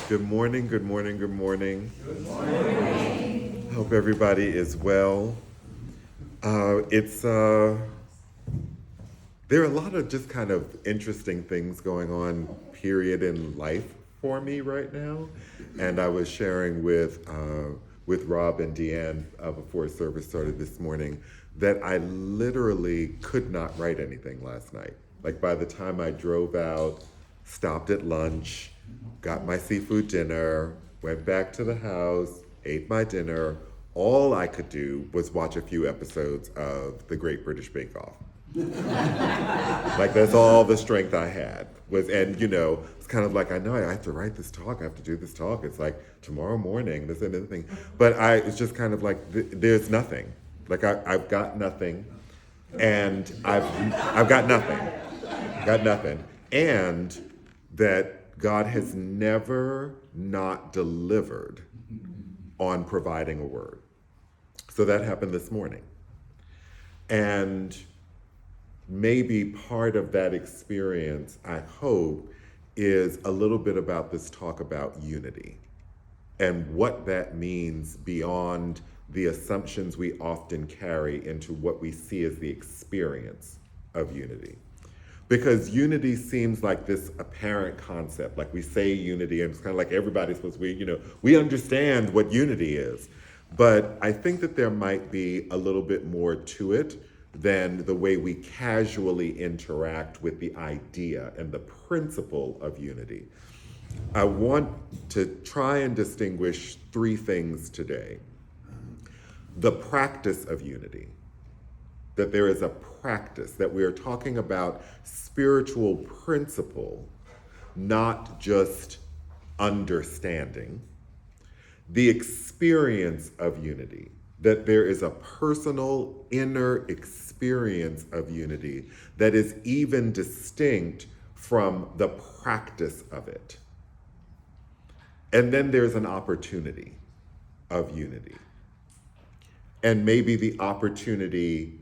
Good morning, good morning, good morning. Good morning. Hope everybody is well. There are a lot of just kind of interesting things going on, period, in life for me right now. And I was sharing with Rob and Deanne before service started this morning that I literally could not write anything last night. Like by the time I drove out, stopped at lunch, got my seafood dinner, went back to the house, ate my dinner, all I could do was watch a few episodes of The Great British Bake Off. Like that's all the strength I had was, and it's kind of like I know I have to write this talk, I have to do this talk. It's like tomorrow morning, this and everything. But it's just kind of like there's nothing. Like I've got nothing, and I've got nothing, and that God has never not delivered on providing a word. So that happened this morning, and maybe part of that experience, I hope, is a little bit about this talk about unity and what that means beyond the assumptions we often carry into what we see as the experience of unity. Because unity seems like this apparent concept, like we say unity, and it's kind of like everybody's supposed to, we understand what unity is. But I think that there might be a little bit more to it than the way we casually interact with the idea and the principle of unity. I want to try and distinguish three things today. The practice of unity, that there is a practice, that we are talking about spiritual principle, not just understanding. The experience of unity, that there is a personal inner experience of unity that is even distinct from the practice of it. And then there's an opportunity of unity. And maybe the opportunity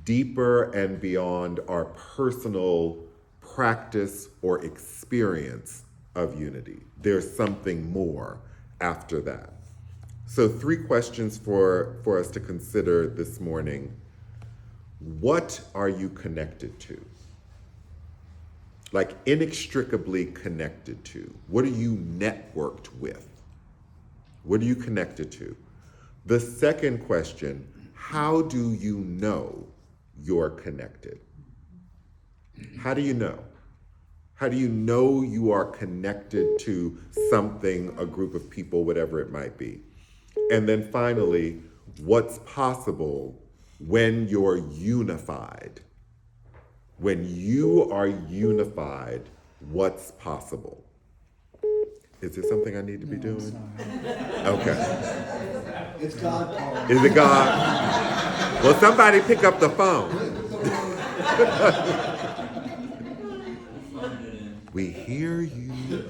deeper and beyond our personal practice or experience of unity. There's something more after that. So 3 questions for us to consider this morning. What are you connected to? Like inextricably connected to. What are you networked with? What are you connected to? The second question, how do you know you're connected? How do you know? How do you know you are connected to something, a group of people, whatever it might be? And then finally, what's possible when you're unified? When you are unified, what's possible? Is there something I need to be doing? Okay. It's God calling. Is it God? Well, somebody pick up the phone. We hear you.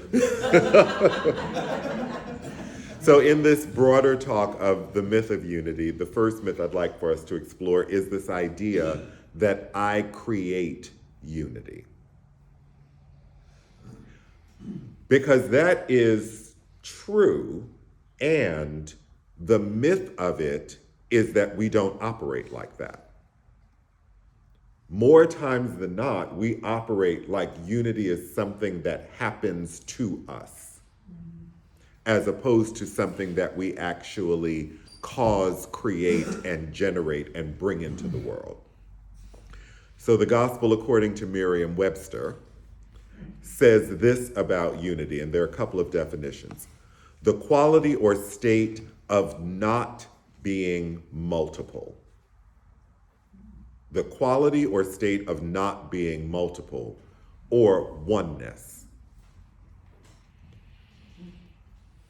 So in this broader talk of the myth of unity, the first myth I'd like for us to explore is this idea that I create unity. Because that is true, and the myth of it is that we don't operate like that. More times than not, we operate like unity is something that happens to us, as opposed to something that we actually cause, create, and generate and bring into the world. So the gospel, according to Merriam-Webster, says this about unity, and there are a couple of definitions. The quality or state of not being multiple. The quality or state of not being multiple, or oneness.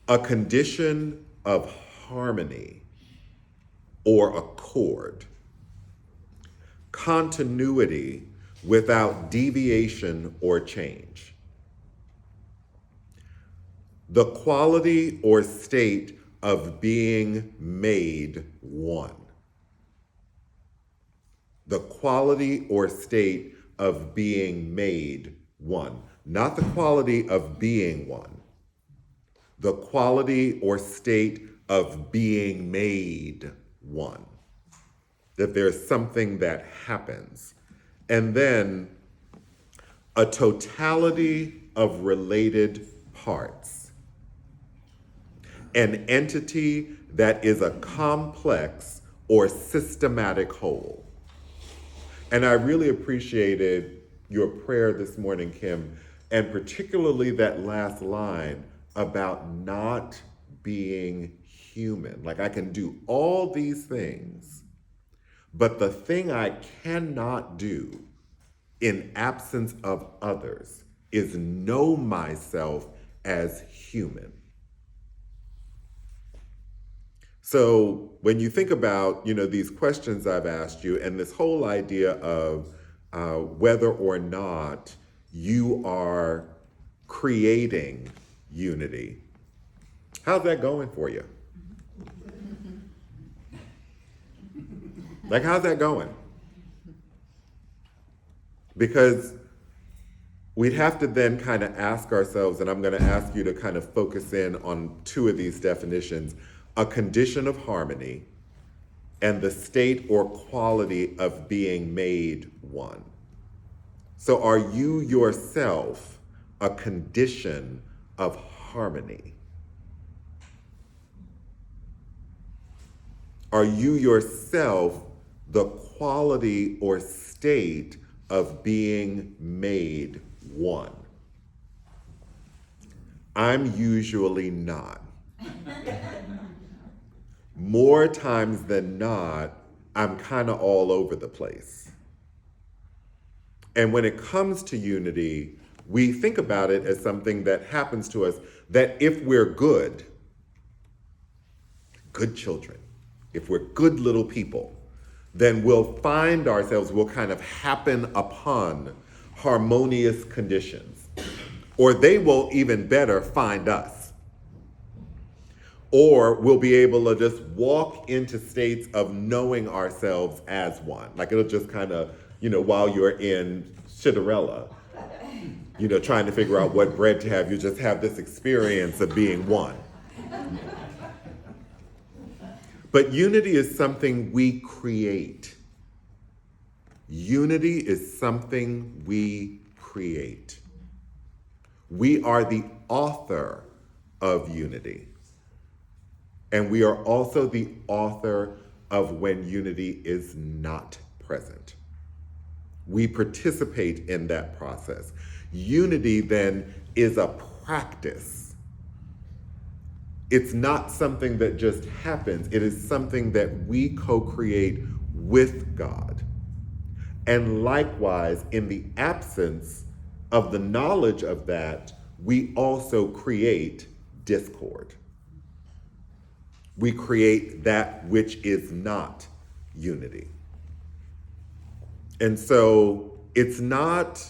A condition of harmony or accord. Continuity without deviation or change. The quality or state of being made one. The quality or state of being made one. Not the quality of being one, the quality or state of being made one. That there's something that happens. And then a totality of related parts. An entity that is a complex or systematic whole. And I really appreciated your prayer this morning, Kim, and particularly that last line about not being human. Like, I can do all these things, but the thing I cannot do in absence of others is know myself as human. So when you think about, these questions I've asked you and this whole idea of whether or not you are creating unity, how's that going for you? Like, how's that going? Because we'd have to then kind of ask ourselves, and I'm going to ask you to kind of focus in on two of these definitions: a condition of harmony and the state or quality of being made one. So are you yourself a condition of harmony? Are you yourself the quality or state of being made one? I'm usually not. More times than not, I'm kind of all over the place. And when it comes to unity, we think about it as something that happens to us, that if we're good children, if we're good little people, then we'll find ourselves, we'll kind of happen upon harmonious conditions. Or they will, even better, find us. Or we'll be able to just walk into states of knowing ourselves as one. Like, it'll just kind of, while you're in Cinderella, trying to figure out what bread to have, you just have this experience of being one. But unity is something we create. Unity is something we create. We are the author of unity. And we are also the author of when unity is not present. We participate in that process. Unity then is a practice. It's not something that just happens. It is something that we co-create with God. And likewise, in the absence of the knowledge of that, we also create discord. We create that which is not unity. And so it's not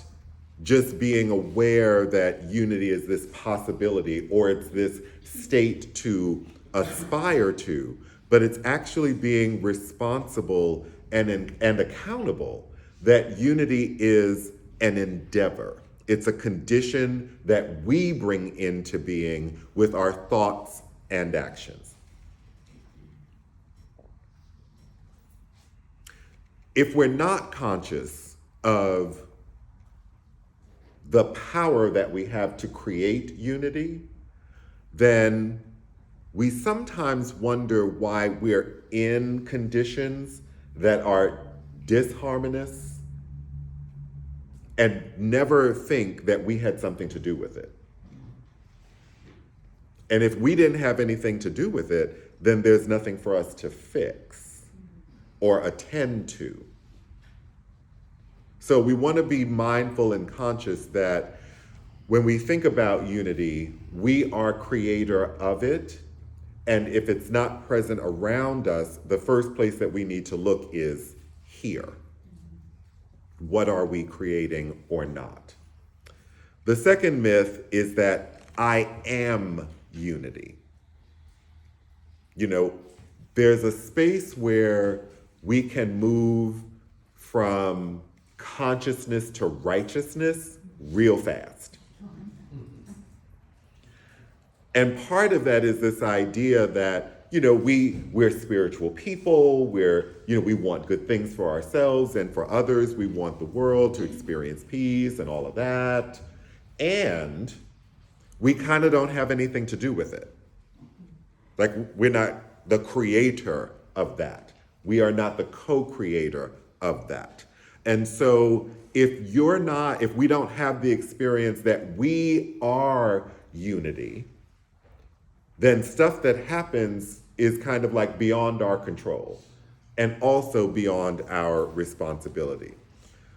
just being aware that unity is this possibility or it's this state to aspire to, but it's actually being responsible and accountable that unity is an endeavor. It's a condition that we bring into being with our thoughts and actions. If we're not conscious of the power that we have to create unity, then we sometimes wonder why we're in conditions that are disharmonious and never think that we had something to do with it. And if we didn't have anything to do with it, then there's nothing for us to fix or attend to. So we want to be mindful and conscious that when we think about unity, we are creator of it. And if it's not present around us, the first place that we need to look is here. What are we creating or not? The second myth is that I am unity. There's a space where we can move from consciousness to righteousness real fast. And part of that is this idea that, we're spiritual people, we want good things for ourselves and for others. We want the world to experience peace and all of that. And we kind of don't have anything to do with it. Like, we're not the creator of that. We are not the co-creator of that. And so if we don't have the experience that we are unity, then stuff that happens is kind of like beyond our control and also beyond our responsibility.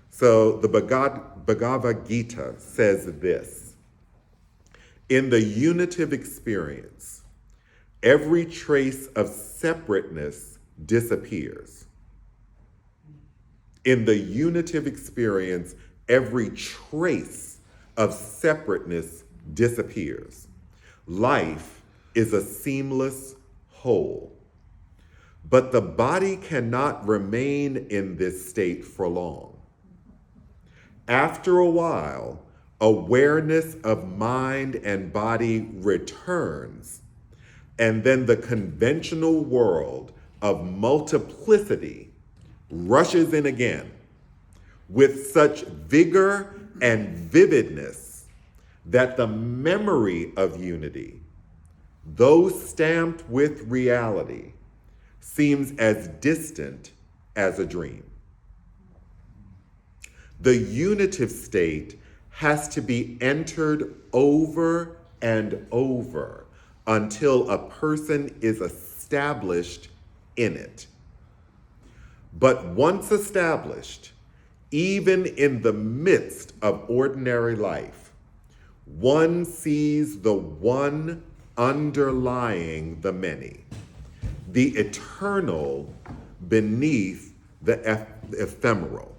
So the Bhagavad Gita says this: in the unitive experience, every trace of separateness disappears. In the unitive experience, every trace of separateness disappears. Life is a seamless whole. But the body cannot remain in this state for long. After a while, awareness of mind and body returns, and then the conventional world of multiplicity rushes in again with such vigor and vividness that the memory of unity, though stamped with reality, seems as distant as a dream. The unitive state has to be entered over and over until a person is established in it. But once established, even in the midst of ordinary life, one sees the one underlying the many, the eternal beneath the ephemeral.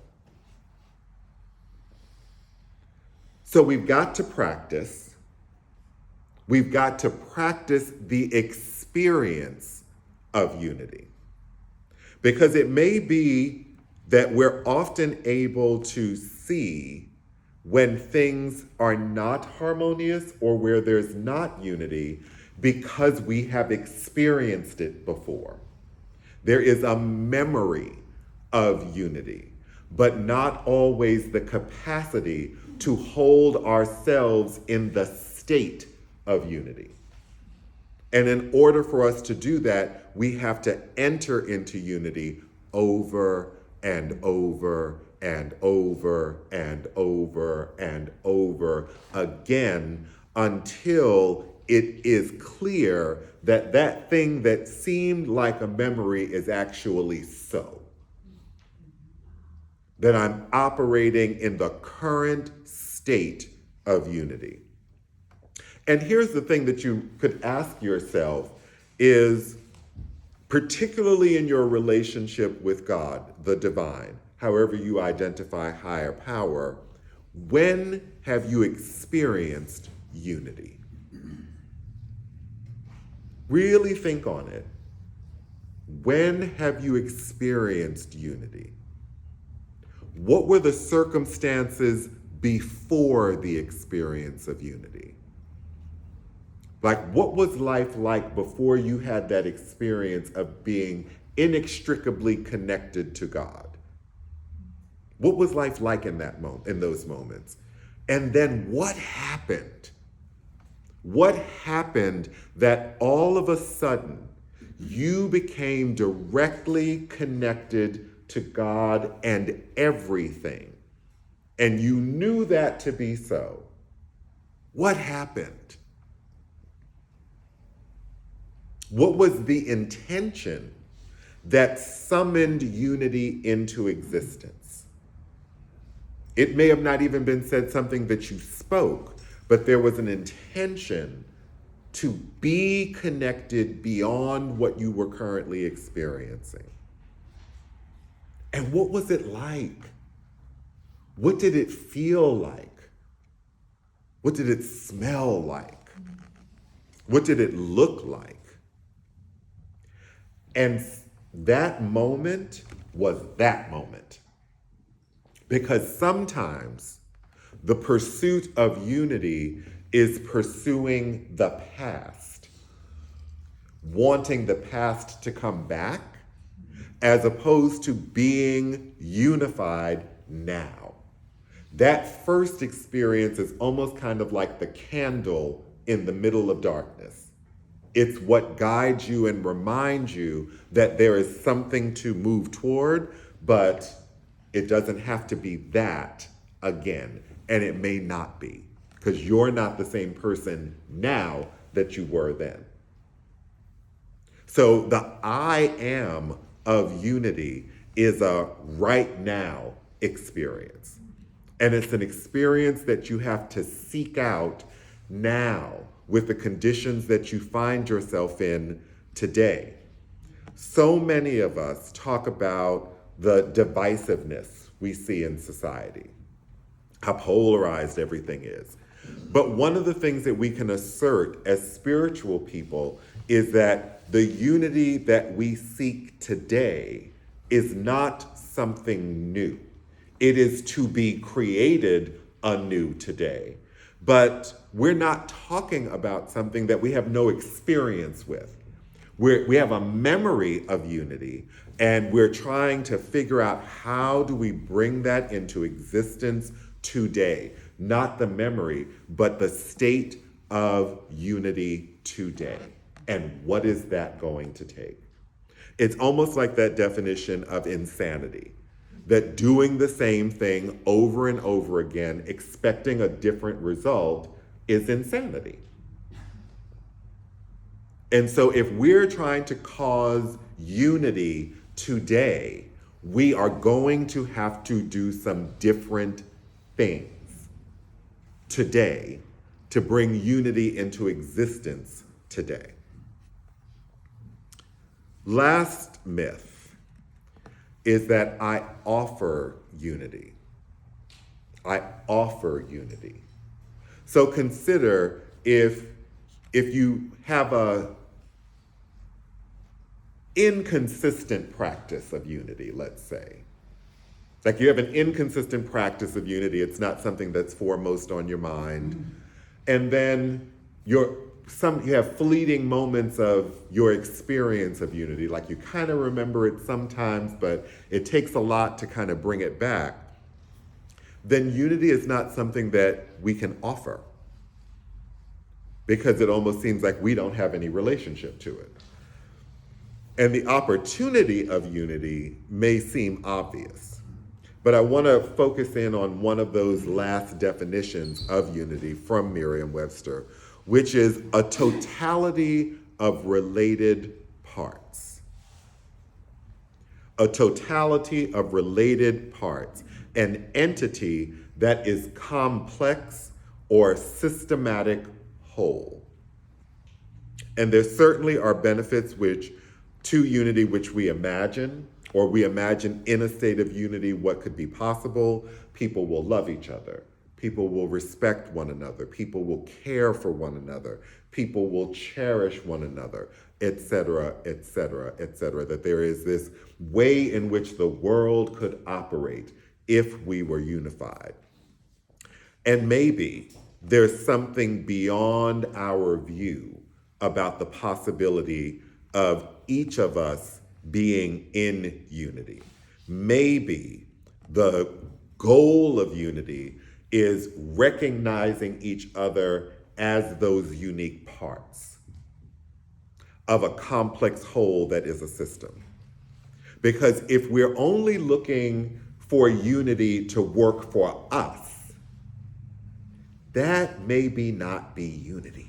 So we've got to practice. We've got to practice the experience of unity. Because it may be that we're often able to see when things are not harmonious or where there's not unity because we have experienced it before. There is a memory of unity, but not always the capacity to hold ourselves in the state of unity. And in order for us to do that, we have to enter into unity over and over and over and over and over again until it is clear that that thing that seemed like a memory is actually so. That I'm operating in the current state of unity. And here's the thing that you could ask yourself is, particularly in your relationship with God, the divine, however you identify higher power, when have you experienced unity? Really think on it. When have you experienced unity? What were the circumstances before the experience of unity? Like, what was life like before you had that experience of being inextricably connected to God? What was life like in that moment, in those moments? And then what happened? What happened that all of a sudden you became directly connected to God and everything, and you knew that to be so? What happened? What was the intention that summoned unity into existence? It may have not even been said something that you spoke, but there was an intention to be connected beyond what you were currently experiencing. And what was it like? What did it feel like? What did it smell like? What did it look like? And that moment was that moment. Because sometimes the pursuit of unity is pursuing the past, wanting the past to come back, as opposed to being unified now. That first experience is almost kind of like the candle in the middle of darkness. It's what guides you and reminds you that there is something to move toward, but it doesn't have to be that again. And it may not be, because you're not the same person now that you were then. So the I am of unity is a right now experience. And it's an experience that you have to seek out now with the conditions that you find yourself in today. So many of us talk about the divisiveness we see in society, how polarized everything is. But one of the things that we can assert as spiritual people is that the unity that we seek today is not something new. It is to be created anew today. But we're not talking about something that we have no experience with. We have a memory of unity, and we're trying to figure out how do we bring that into existence today. Not the memory, but the state of unity today. And what is that going to take? It's almost like that definition of insanity, that doing the same thing over and over again, expecting a different result, is insanity. And so if we're trying to cause unity today, we are going to have to do some different things today to bring unity into existence today. Last myth is that I offer unity. I offer unity. So consider if you have a inconsistent practice of unity, let's say. Like you have an inconsistent practice of unity, it's not something that's foremost on your mind. And then you have fleeting moments of your experience of unity, like you kind of remember it sometimes, but it takes a lot to kind of bring it back. Then unity is not something that we can offer, because it almost seems like we don't have any relationship to it. And the opportunity of unity may seem obvious, but I want to focus in on one of those last definitions of unity from Merriam-Webster, which is a totality of related parts. A totality of related parts, an entity that is complex or systematic whole. And there certainly are benefits to unity which we imagine, or we imagine in a state of unity what could be possible. People will love each other. People will respect one another. People will care for one another. People will cherish one another, et cetera, et cetera, et cetera. That there is this way in which the world could operate if we were unified. And maybe there's something beyond our view about the possibility of each of us being in unity. Maybe the goal of unity is recognizing each other as those unique parts of a complex whole that is a system. Because if we're only looking for unity to work for us, that maybe not be unity.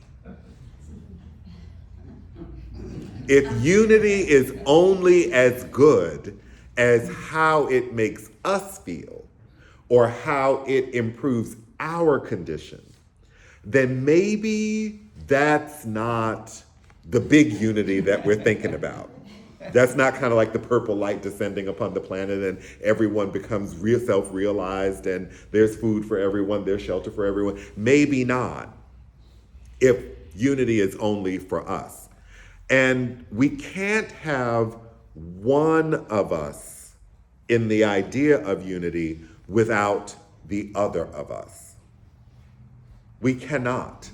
If unity is only as good as how it makes us feel or how it improves our condition, then maybe that's not the big unity that we're thinking about. That's not kind of like the purple light descending upon the planet and everyone becomes self-realized and there's food for everyone, there's shelter for everyone. Maybe not, if unity is only for us. And we can't have one of us in the idea of unity without the other of us. We cannot.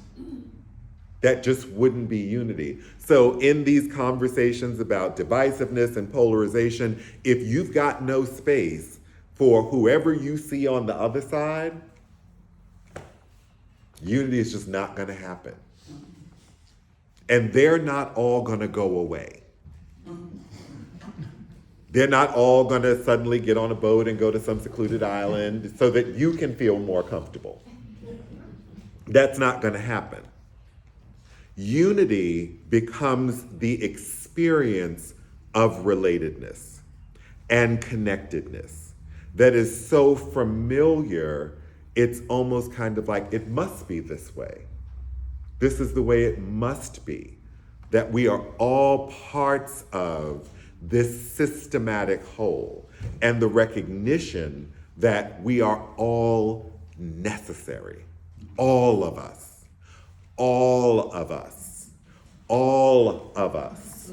That just wouldn't be unity. So in these conversations about divisiveness and polarization, if you've got no space for whoever you see on the other side, unity is just not going to happen. And they're not all going to go away. They're not all going to suddenly get on a boat and go to some secluded island so that you can feel more comfortable. That's not going to happen. Unity becomes the experience of relatedness and connectedness that is so familiar, it's almost kind of like it must be this way. This is the way it must be, that we are all parts of this systematic whole, and the recognition that we are all necessary, all of us, all of us, all of us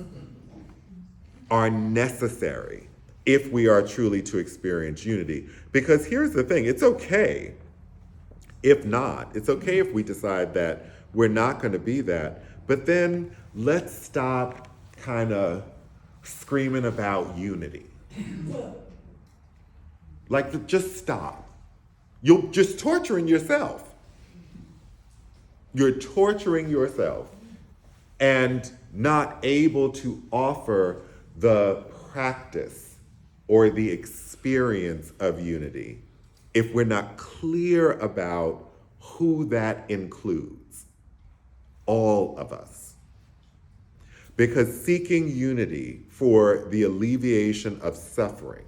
are necessary if we are truly to experience unity. Because here's the thing, it's okay if not. It's okay if we decide that we're not going to be that. But then let's stop kind of screaming about unity. Like, just stop. You're just torturing yourself. You're torturing yourself and not able to offer the practice or the experience of unity if we're not clear about who that includes. All of us. Because seeking unity for the alleviation of suffering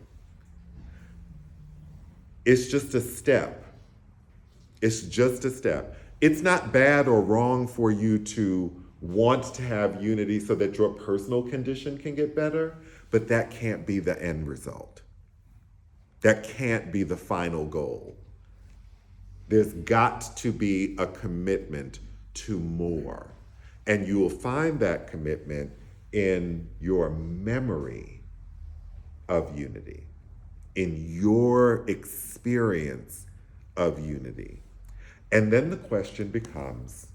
is just a step. It's just a step. It's not bad or wrong for you to want to have unity so that your personal condition can get better, but that can't be the end result. That can't be the final goal. There's got to be a commitment to more. And you will find that commitment in your memory of unity, in your experience of unity. And then the question becomes,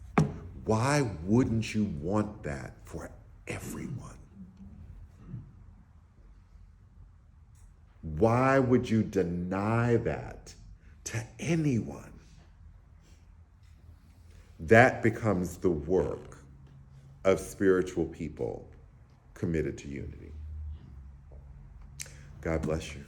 why wouldn't you want that for everyone? Why would you deny that to anyone? That becomes the work of spiritual people committed to unity. God bless you.